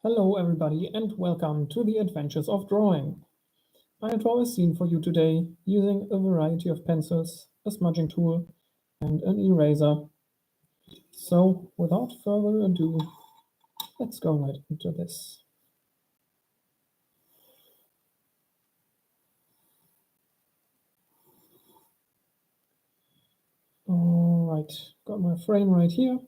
Hello everybody and welcome to the Adventures of Drawing. I draw a scene for you today using a variety of pencils, a smudging tool and an eraser. So without further ado, let's go right into this. Alright, got my frame right here.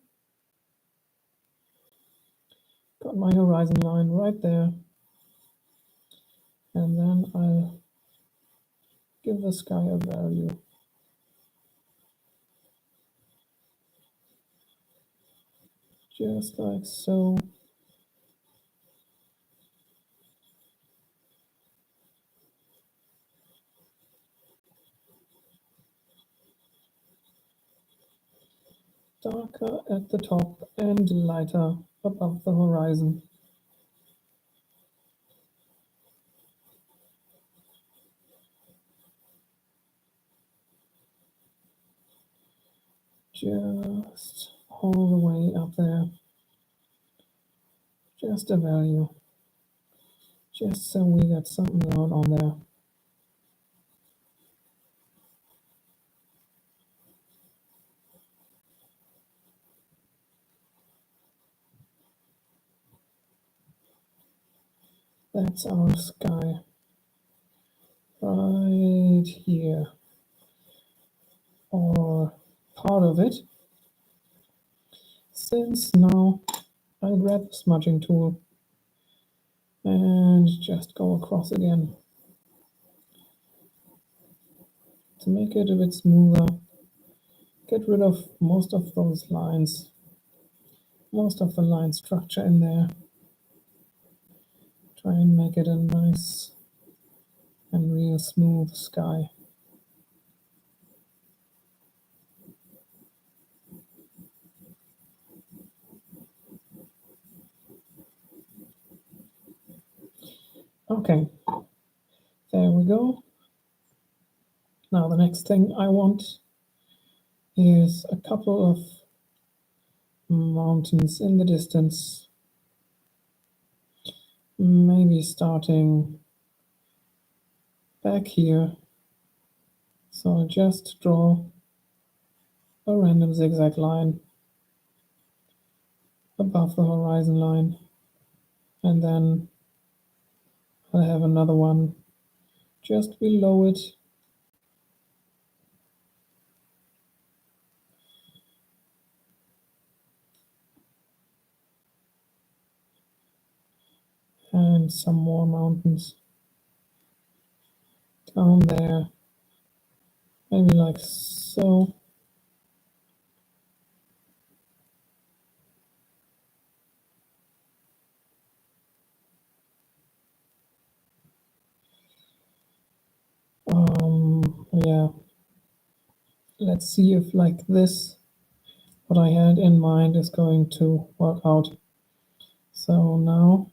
Got my horizon line right there. And then I'll give the sky a value. Just like so. Darker at the top and lighter above the horizon. Just all the way up there. Just a value. Just so we got something going on there. That's our sky. Right here. Or part of it. Since now I'll grab the smudging tool and just go across again. To make it a bit smoother, get rid of most of those lines, most of the line structure in there. Try and make it a nice and real smooth sky. Okay, there we go. Now the next thing I want is a couple of mountains in the distance. Maybe starting back here. So I'll just draw a random zigzag line above the horizon line. And then I'll have another one just below it. And some more mountains down there. Maybe like so. Yeah. Let's see if like this, what I had in mind is going to work out. So now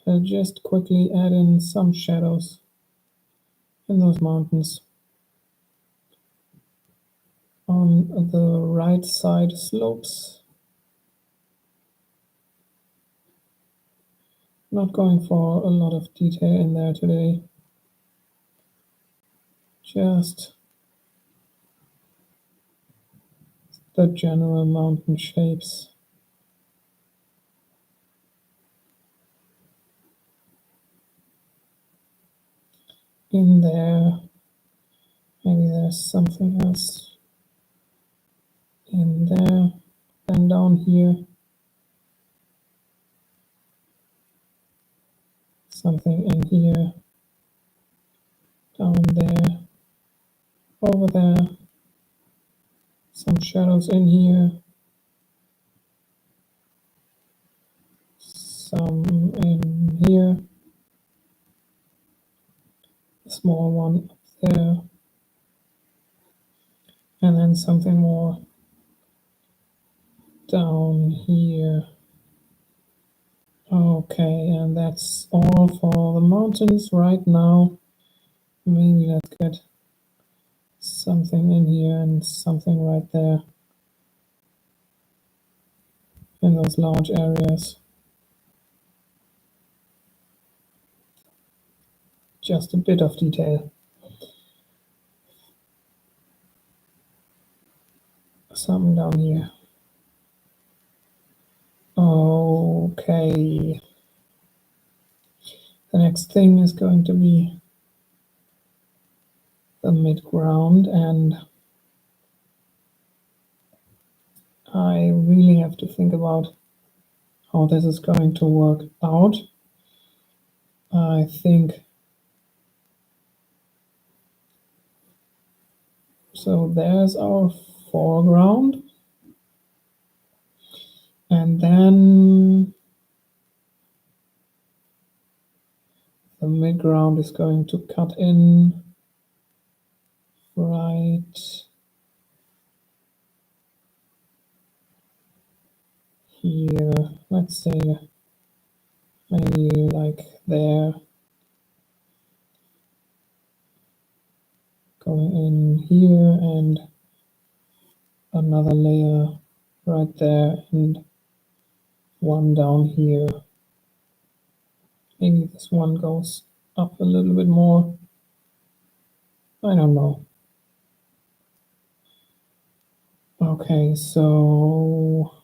I'll just quickly add in some shadows in those mountains. On the right side slopes. Not going for a lot of detail in there today. Just the general mountain shapes. In there, maybe there's something else in there, then down here, something in here, down there, over there, some shadows in here, some in here, a small one up there, and then something more down here. Okay, and that's all for the mountains right now. Maybe let's get something in here and something right there in those large areas. just a bit of detail. Some down here. Okay. The next thing is going to be the midground, and I really have to think about how this is going to work out. I think so. There's our foreground, and then the midground is going to cut in right here. Let's say maybe like there, going in here, and another layer right there, and one down here. Maybe this one goes up a little bit more. I don't know. Okay, so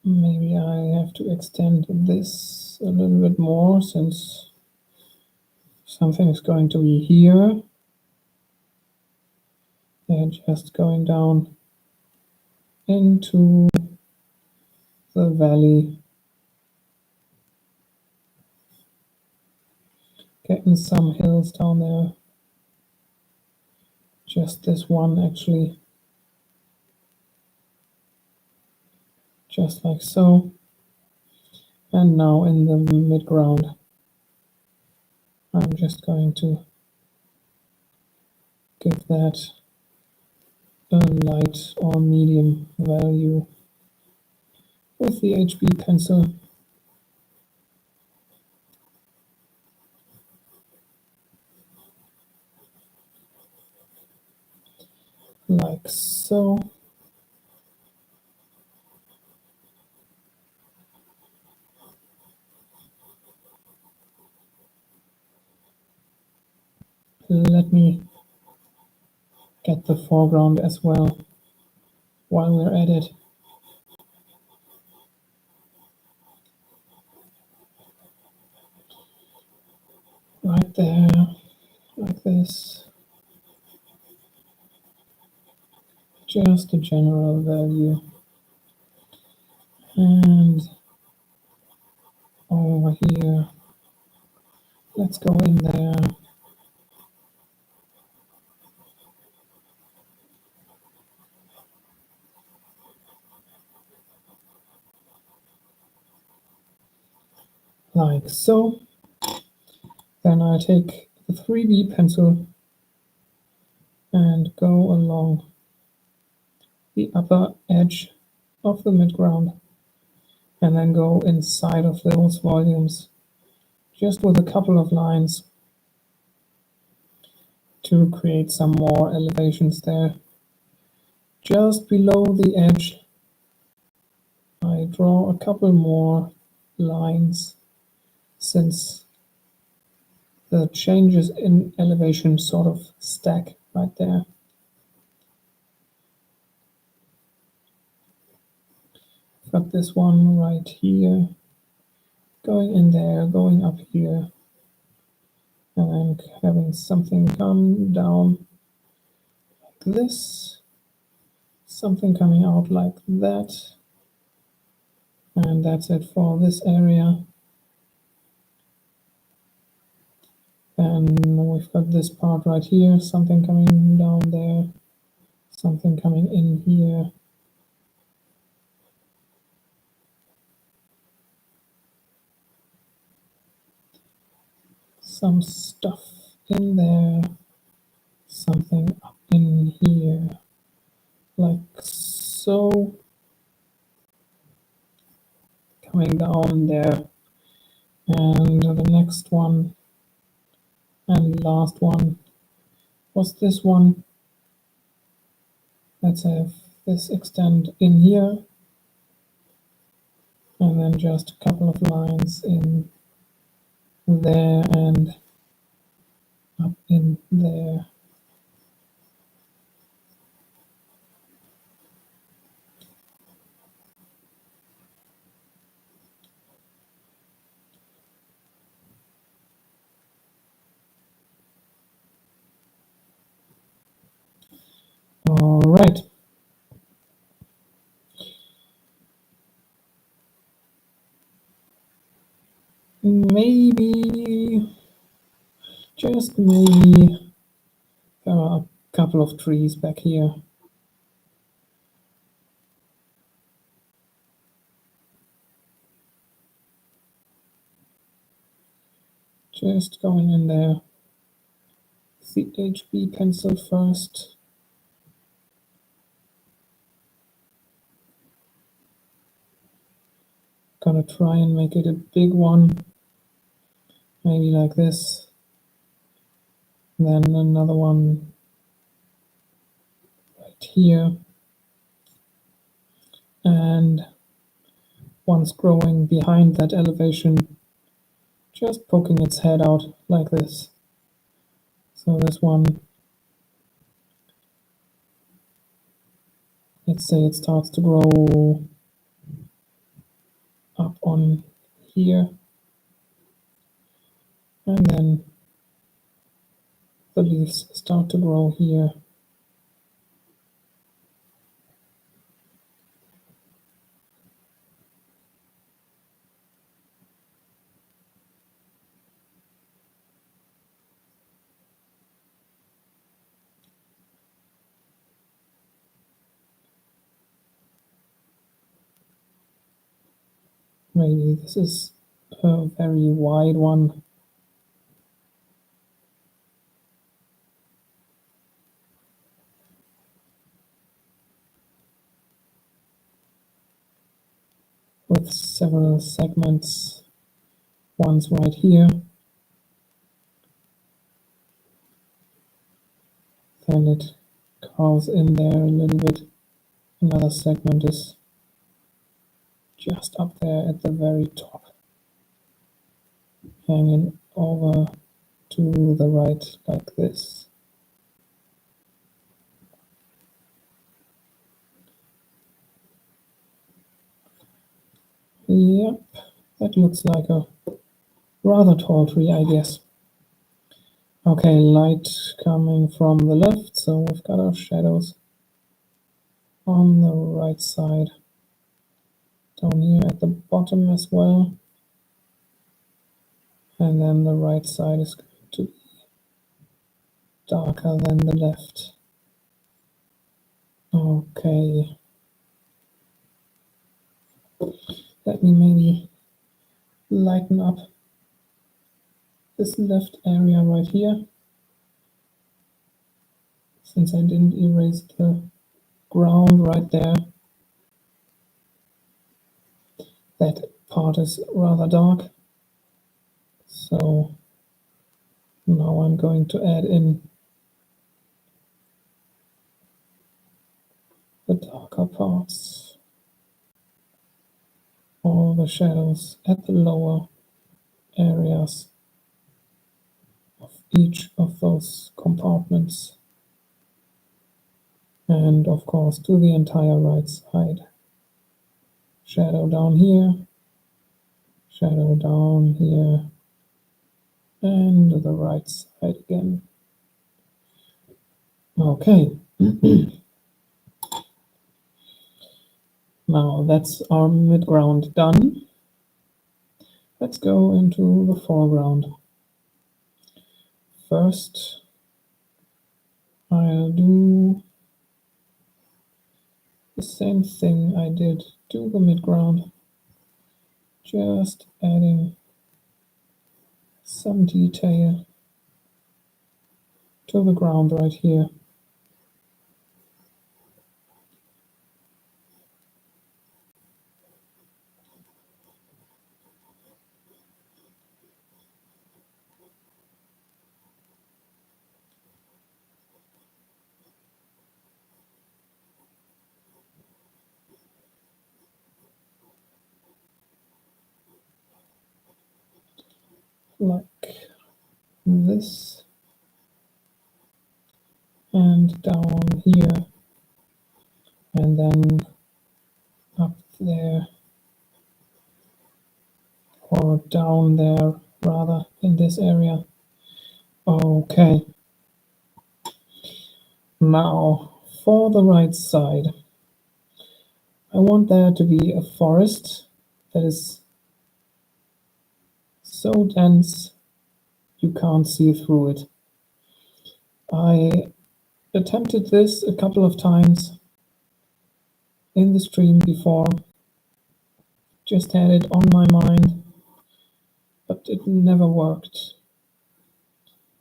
maybe I have to extend this a little bit more, since something is going to be here. And just going down into the valley. Getting some hills down there. Just this one, actually. Just like so. And now in the midground, I'm just going to give that a light or medium value with the HB pencil. Like so. Let me get the foreground as well while we're at it. Right there, like this. Just a general value. And over here, let's go in there. Like so. Then I take the 3B pencil and go along the upper edge of the midground, and then go inside of those volumes, just with a couple of lines to create some more elevations there. Just below the edge, I draw a couple more lines, since the changes in elevation sort of stack right there. Got this one right here, going in there, going up here, and then having something come down like this, something coming out like that, and that's it for this area. And we've got this part right here, something coming down there, something coming in here. Some stuff in there, something up in here, like so. Coming down there. And the next one and last one was this one. Let's have this extend in here, and then just a couple of lines in there and up in there. All right. Maybe, just maybe, there are a couple of trees back here. Just going in there. CHB pencil first. Gonna try and make it a big one. Maybe like this. Then another one right here. And once growing behind that elevation, just poking its head out like this. So this one, let's say it starts to grow up on here, and then the leaves start to grow here. Maybe this is a very wide one. With several segments, one's right here, then it curves in there a little bit. Another segment is just up there at the very top, hanging over to the right like this. Yep, that looks like a rather tall tree, I guess. Okay, light coming from the left, so we've got our shadows on the right side. Down here at the bottom as well. And then the right side is going to be darker than the left. Okay. Let me maybe lighten up this left area right here, since I didn't erase the ground right there. That part is rather dark. So now I'm going to add in the darker parts, all the shadows at the lower areas of each of those compartments, and of course to the entire right side. Shadow down here, shadow down here, and the right side again. Okay. Now that's our midground done. Let's go into the foreground. First, I'll do the same thing I did to the midground, just adding some detail to the ground right here. like this, and down here, and then up there, or down there rather, in this area. Okay. Now for the right side, I want there to be a forest that is so dense you can't see through it. I attempted this a couple of times in the stream before, just had it on my mind, but it never worked.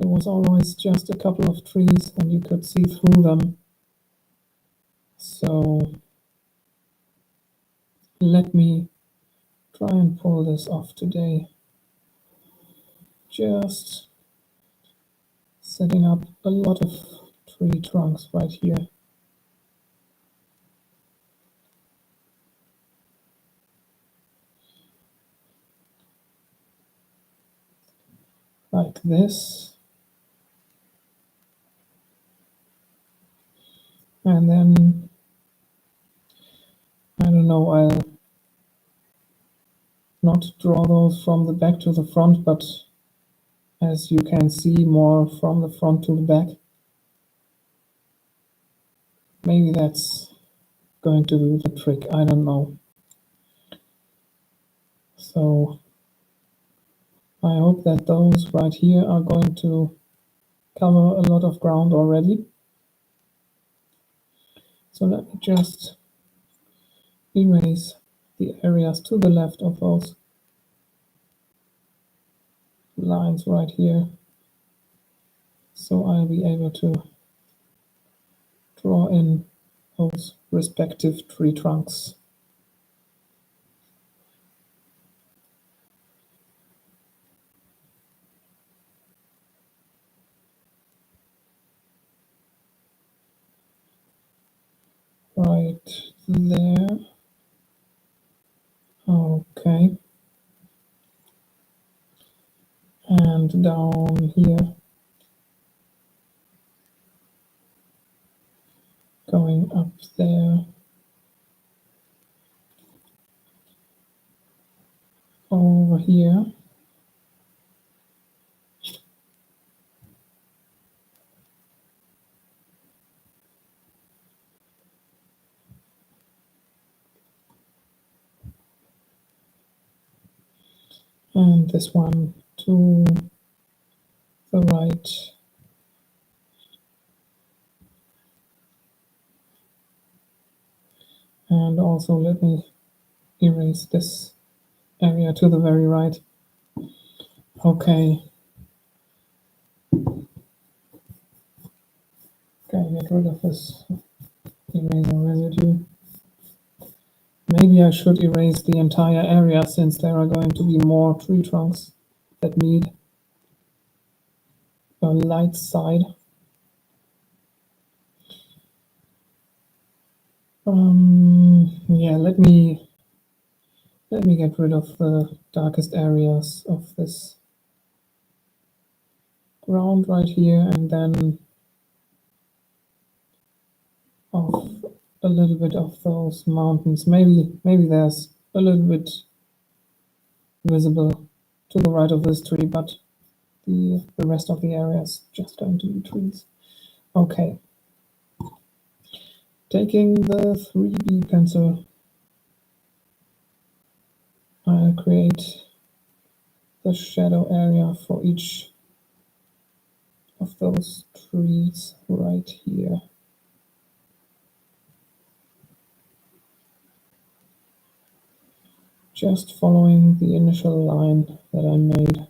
It was always just a couple of trees and you could see through them. So let me try and pull this off today. Just setting up a lot of tree trunks right here. Like this. And then, I don't know, I'll not draw those from the back to the front, but as you can see, more from the front to the back. Maybe that's going to do the trick, I don't know. So I hope that those right here are going to cover a lot of ground already. So let me just erase the areas to the left of those lines right here. So I'll be able to draw in those respective tree trunks. Right there. Okay. And down here. Going up there. Over here. And this one to the right. And also let me erase this area to the very right. Okay. Okay, get rid of this eraser residue. Maybe I should erase the entire area since there are going to be more tree trunks that need a light side. Yeah, let me get rid of the darkest areas of this ground right here, and then of a little bit of those mountains. Maybe there's a little bit visible to the right of this tree, but the rest of the area is just going to be trees. Okay. Taking the 3B pencil, I'll create the shadow area for each of those trees right here. Just following the initial line that I made.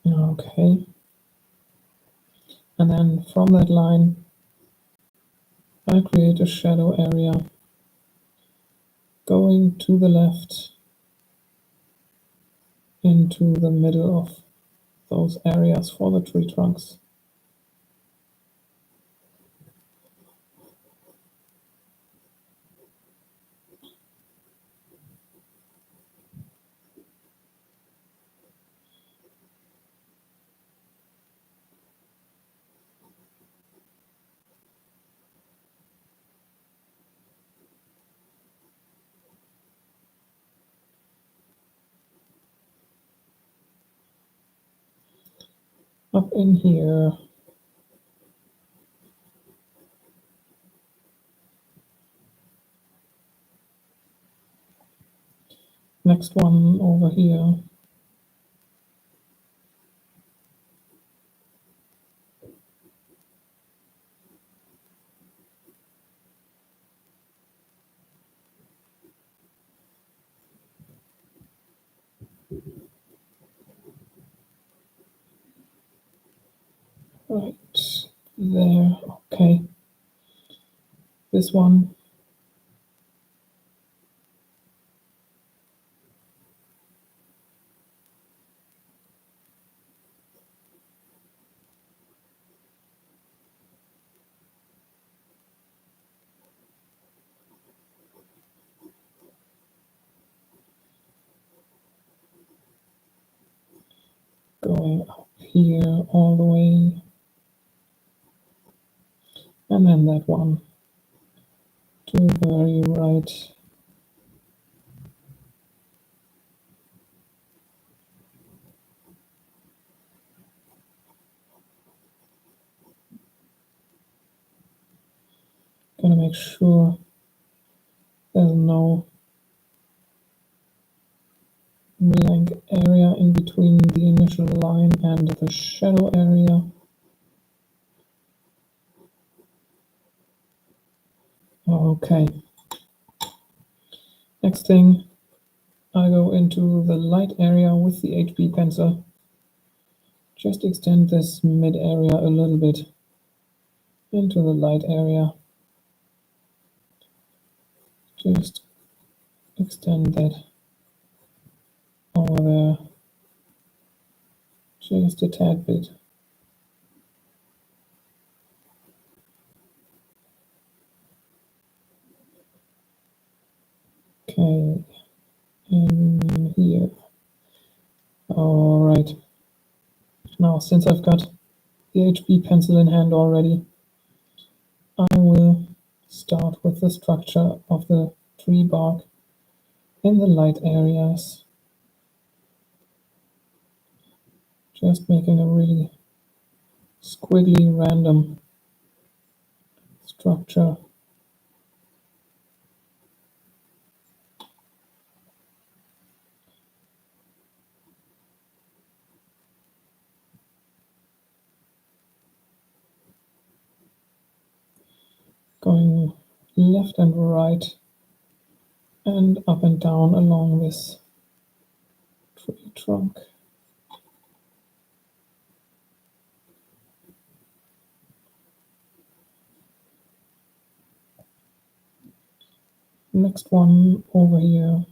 Okay. And then from that line, I create a shadow area going to the left into the middle of those areas for the tree trunks. up in here. Next one over here. Right there, okay. This one. Going up here all the way. And then that one to the very right. Gonna make sure there's no blank area in between the initial line and the shadow area. Okay. Next thing, I go into the light area with the HB pencil. Just extend this mid area a little bit into the light area. Just extend that over there just a tad bit. Okay, in here. All right. Now, since I've got the HB pencil in hand already, I will start with the structure of the tree bark in the light areas. Just making a really squiggly random structure. Going left and right and up and down along this tree trunk. Next one over here.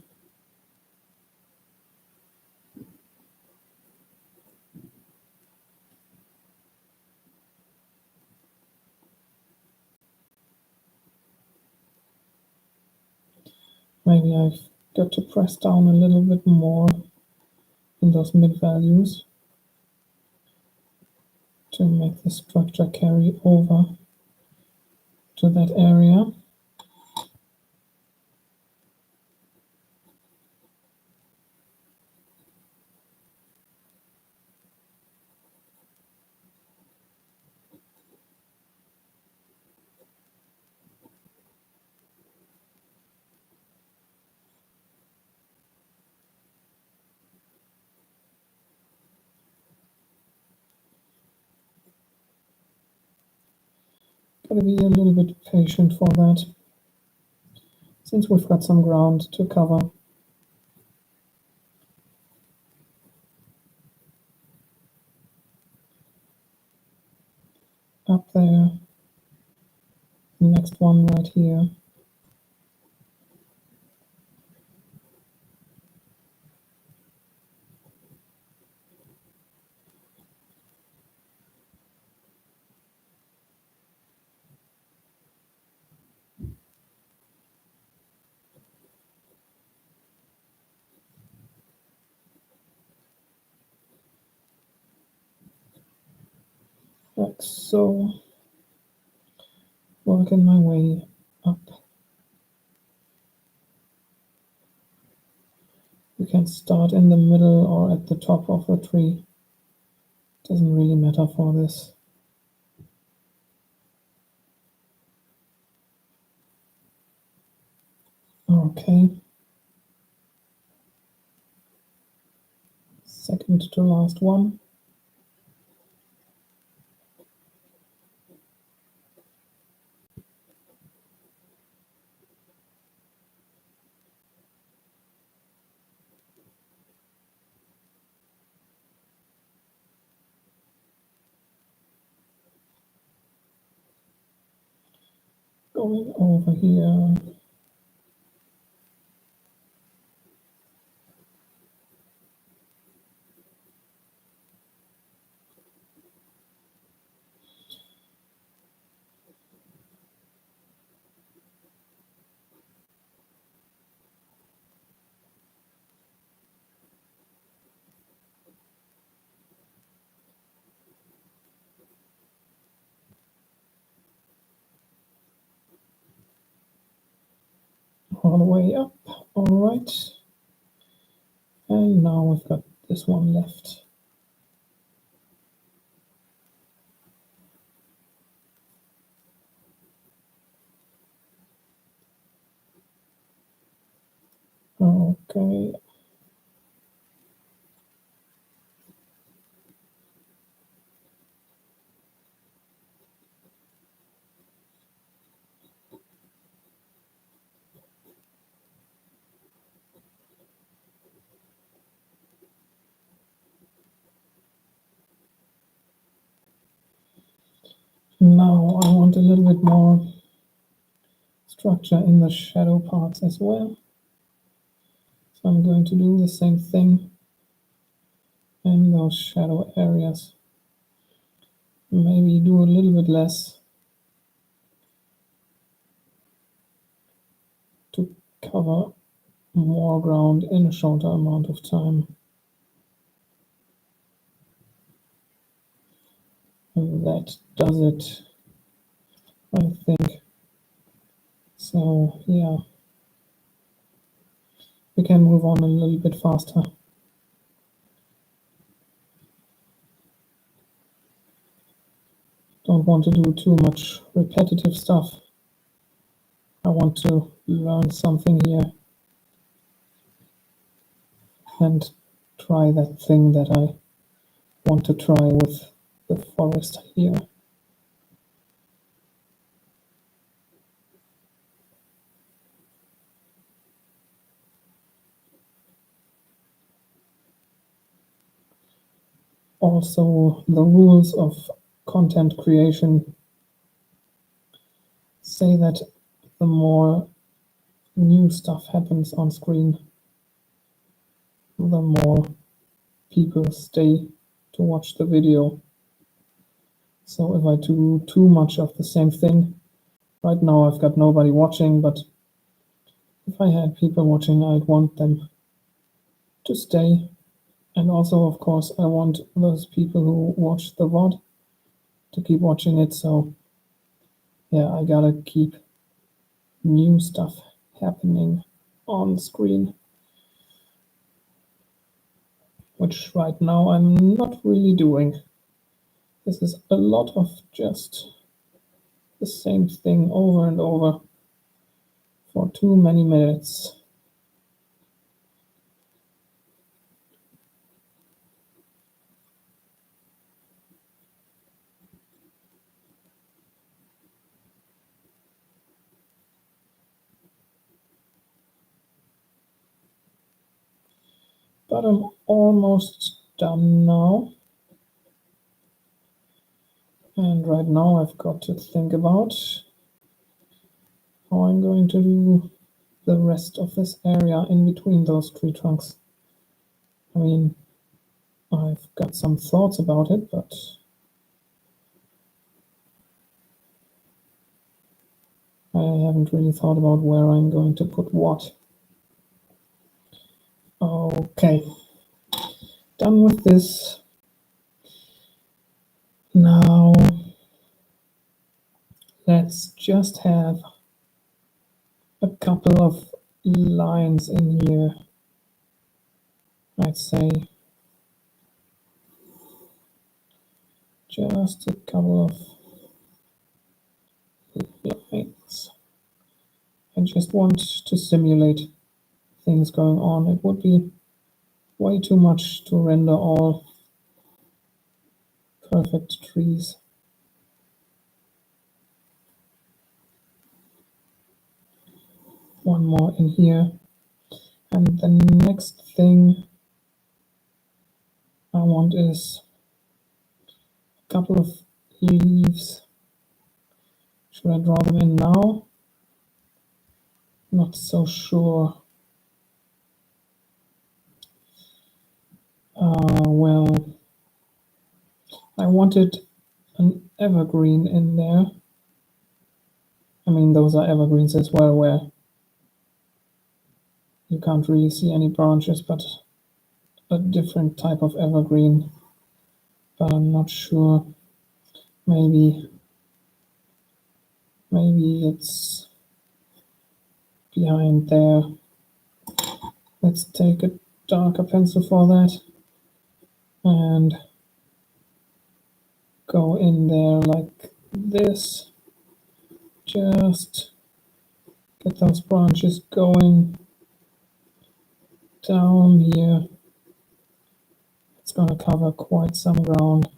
Maybe I've got to press down a little bit more in those mid values to make the structure carry over to that area. Gotta be a little bit patient for that, since we've got some ground to cover. Up there. The next one right here. Like so. Working my way up. You can start in the middle or at the top of the tree. Doesn't really matter for this. Okay. Second to last one. Going over here. All the way up. All right. And now we've got this one left. Okay. Now I want a little bit more structure in the shadow parts as well. So I'm going to do the same thing in those shadow areas. Maybe do a little bit less to cover more ground in a shorter amount of time. And that does it, I think. So yeah, we can move on a little bit faster. Don't want to do too much repetitive stuff. I want to learn something here and try that thing that I want to try with the forest here. Also, the rules of content creation say that the more new stuff happens on screen, the more people stay to watch the video. So if I do too much of the same thing, right now I've got nobody watching, but if I had people watching, I'd want them to stay. And also, of course, I want those people who watch the VOD to keep watching it. So yeah, I gotta keep new stuff happening on screen, which right now I'm not really doing. This is a lot of just the same thing over and over for too many minutes. But I'm almost done now. And right now I've got to think about how I'm going to do the rest of this area in between those tree trunks. I mean, I've got some thoughts about it, but I haven't really thought about where I'm going to put what. Okay, done with this. Now, let's just have a couple of lines in here. I'd say Just a couple of lines. I just want to simulate things going on. It would be way too much to render all perfect trees. One more in here. And the next thing I want is a couple of leaves. Should I draw them in now? Not so sure. Well, I wanted an evergreen in there. I mean, those are evergreens as well, where you can't really see any branches, but a different type of evergreen. But I'm not sure. Maybe it's behind there. Let's take a darker pencil for that and go in there like this. Just get those branches going down here. It's going to cover quite some ground.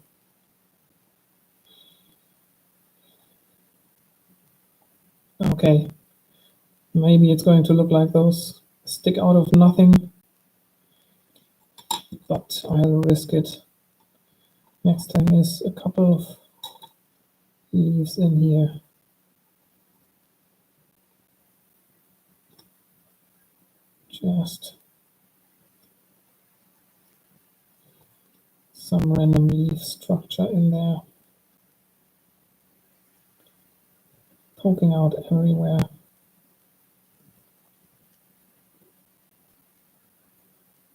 Okay, maybe it's going to look like those stick out of nothing, but I'll risk it. Next thing is a couple of leaves in here. Just some random leaf structure in there, poking out everywhere.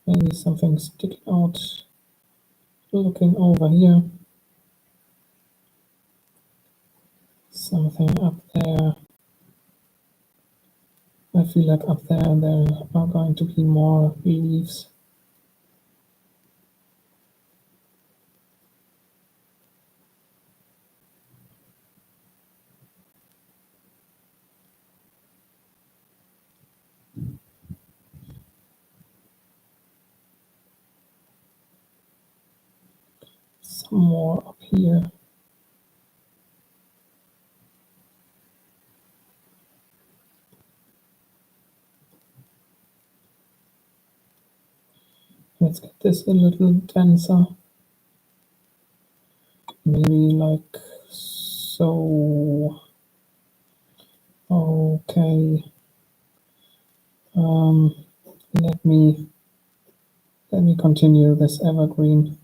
Maybe something sticking out, looking over here. Something up there. I feel like up there are going to be more leaves. Some more up here. Let's get this a little denser. Maybe like so. Okay. Let me continue this evergreen.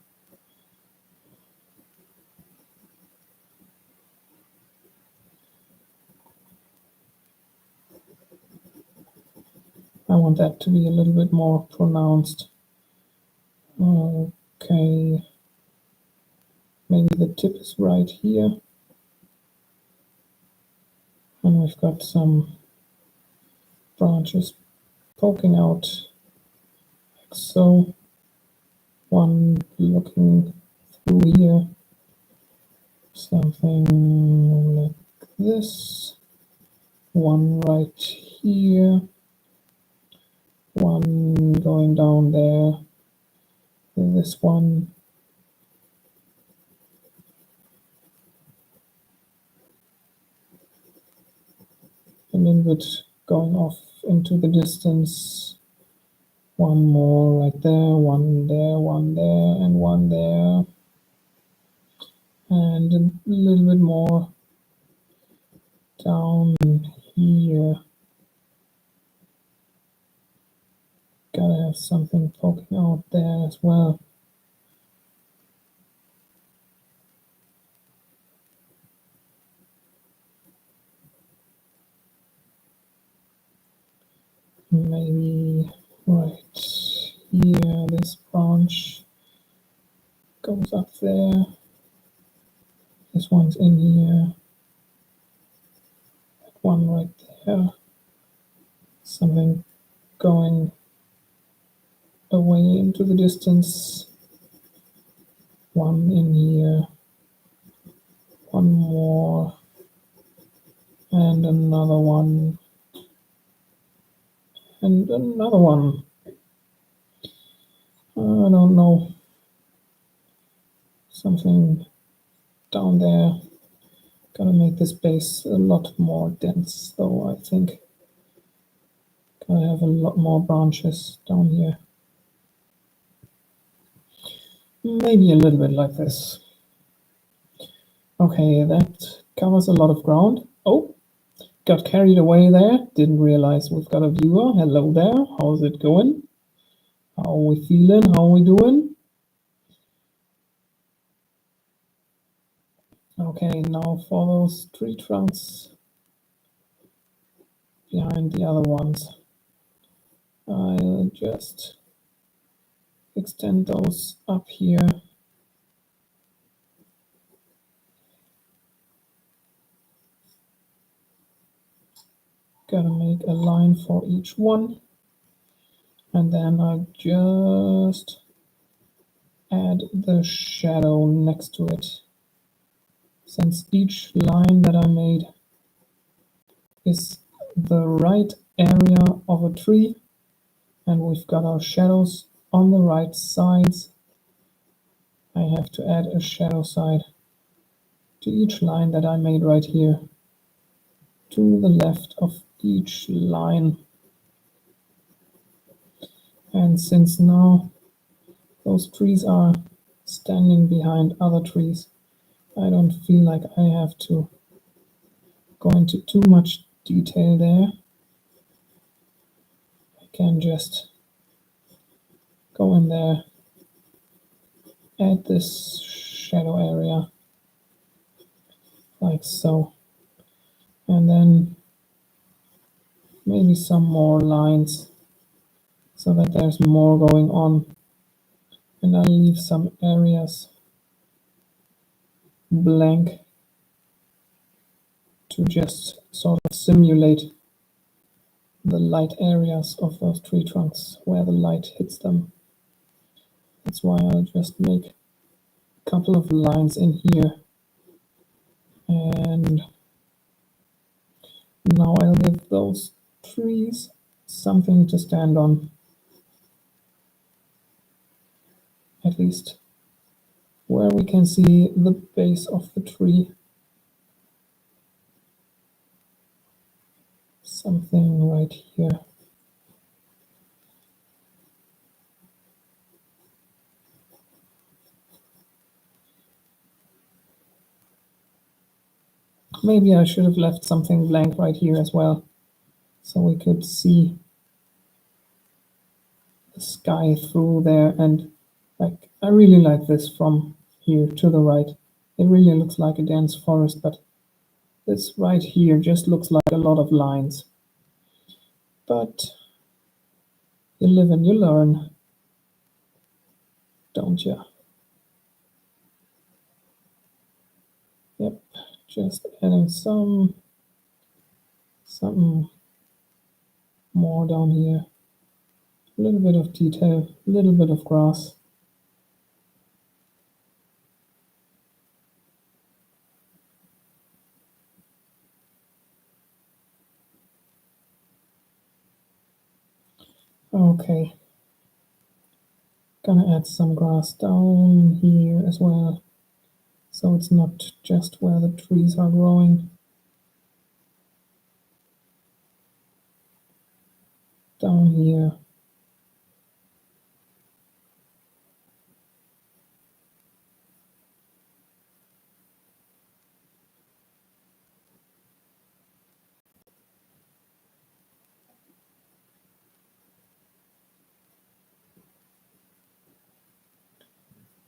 I want that to be a little bit more pronounced. Okay. Maybe the tip is right here. And we've got some branches poking out like so. One looking through here. Something like this. One right here. One going down there. This one. A little bit going off into the distance. One more right there, one there, one there, and one there. And a little bit more down here. Gotta have something poking out there as well. Maybe right here, this branch goes up there. This one's in here. That one right there. Something going away into the distance. One in here. one more, and another one, and another one. I don't know, something down there. Gotta make this base a lot more dense though, I think. Gotta have a lot more branches down here. Maybe a little bit like this. Okay, that covers a lot of ground. Oh, got carried away there. Didn't realize we've got a viewer. Hello there. How's it going? How are we feeling? How are we doing? Okay, now for those tree trunks behind the other ones, I'll just extend those up here. Gotta make a line for each one, and then I'll just add the shadow next to it. Since each line that I made is the right area of a tree, and we've got our shadows on the right sides, I have to add a shadow side to each line that I made right here, to the left of each line. And since now those trees are standing behind other trees, I don't feel like I have to go into too much detail there. I can just go in there, add this shadow area like so, and then maybe some more lines so that there's more going on, and I'll leave some areas blank to just sort of simulate the light areas of those tree trunks where the light hits them. That's why I'll just make a couple of lines in here, and now I'll give those trees something to stand on, at least where we can see the base of the tree. Something right here. Maybe I should have left something blank right here as well, so we could see the sky through there. And like, I really like this from here to the right. It really looks like a dense forest, but this right here just looks like a lot of lines. But you live and you learn, don't you? Yep, just adding something more down here. A little bit of detail, a little bit of grass. Okay. Gonna add some grass down here as well, so it's not just where the trees are growing. Down here.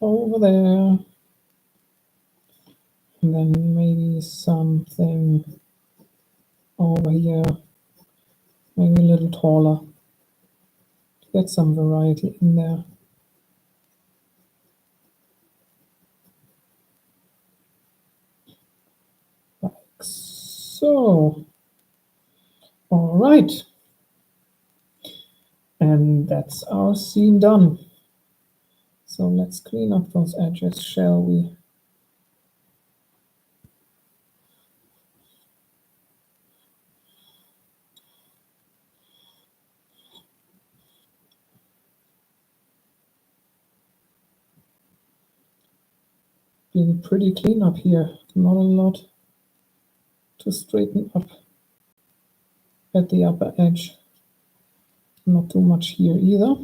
Over there. And then maybe something over here. Maybe a little taller. To get some variety in there. Like so. All right. And that's our scene done. So let's clean up those edges, shall we? being pretty clean up here. Not a lot to straighten up at the upper edge. Not too much here either.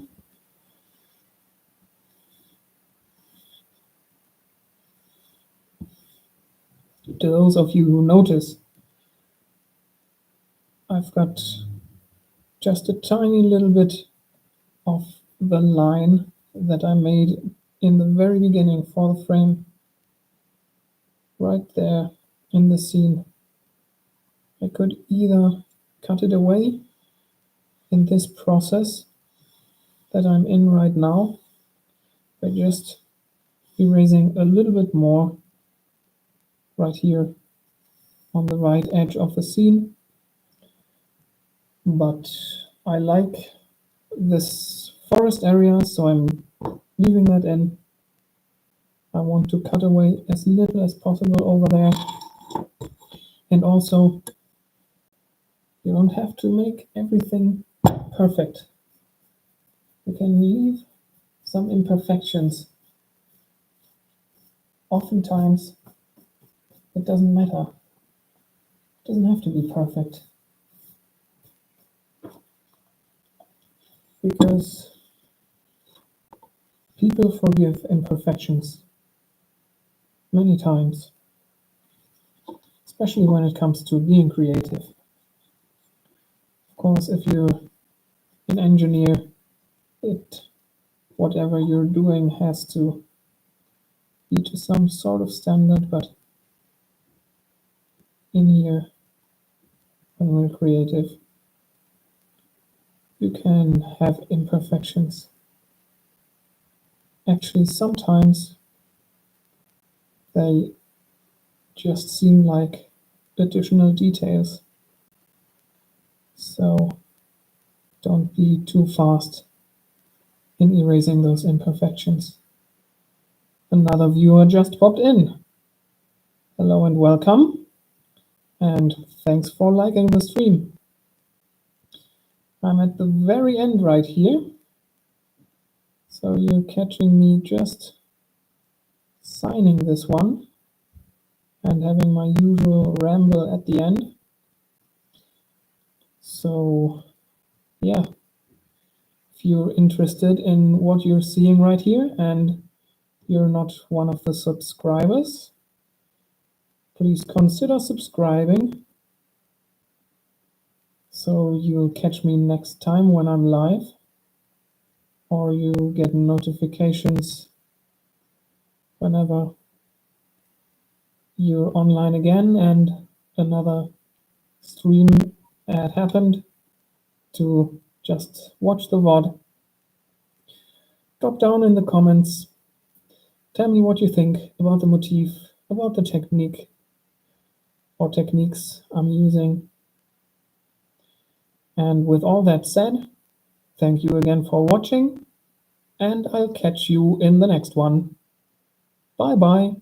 To those of you who notice, I've got just a tiny little bit of the line that I made in the very beginning for the frame, right there in the scene. I could either cut it away in this process that I'm in right now by just erasing a little bit more right here on the right edge of the scene, but I like this forest area, so I'm leaving that in. I want to cut away as little as possible over there, and also you don't have to make everything perfect. You can leave some imperfections. Oftentimes it doesn't matter. It doesn't have to be perfect, because people forgive imperfections many times, especially when it comes to being creative. Of course, if you're an engineer, whatever you're doing has to be to some sort of standard, but in here, when we're creative, you can have imperfections. Actually, sometimes they just seem like additional details. So don't be too fast in erasing those imperfections. Another viewer just popped in. Hello and welcome, and thanks for liking the stream. I'm at the very end right here, so you're catching me just signing this one and having my usual ramble at the end. So yeah, if you're interested in what you're seeing right here and you're not one of the subscribers, please consider subscribing so you'll catch me next time when I'm live, or you get notifications whenever you're online again and another stream had happened, to just watch the VOD. Drop down in the comments, tell me what you think about the motif, about the technique or techniques I'm using. And with all that said, thank you again for watching, and I'll catch you in the next one. Bye bye.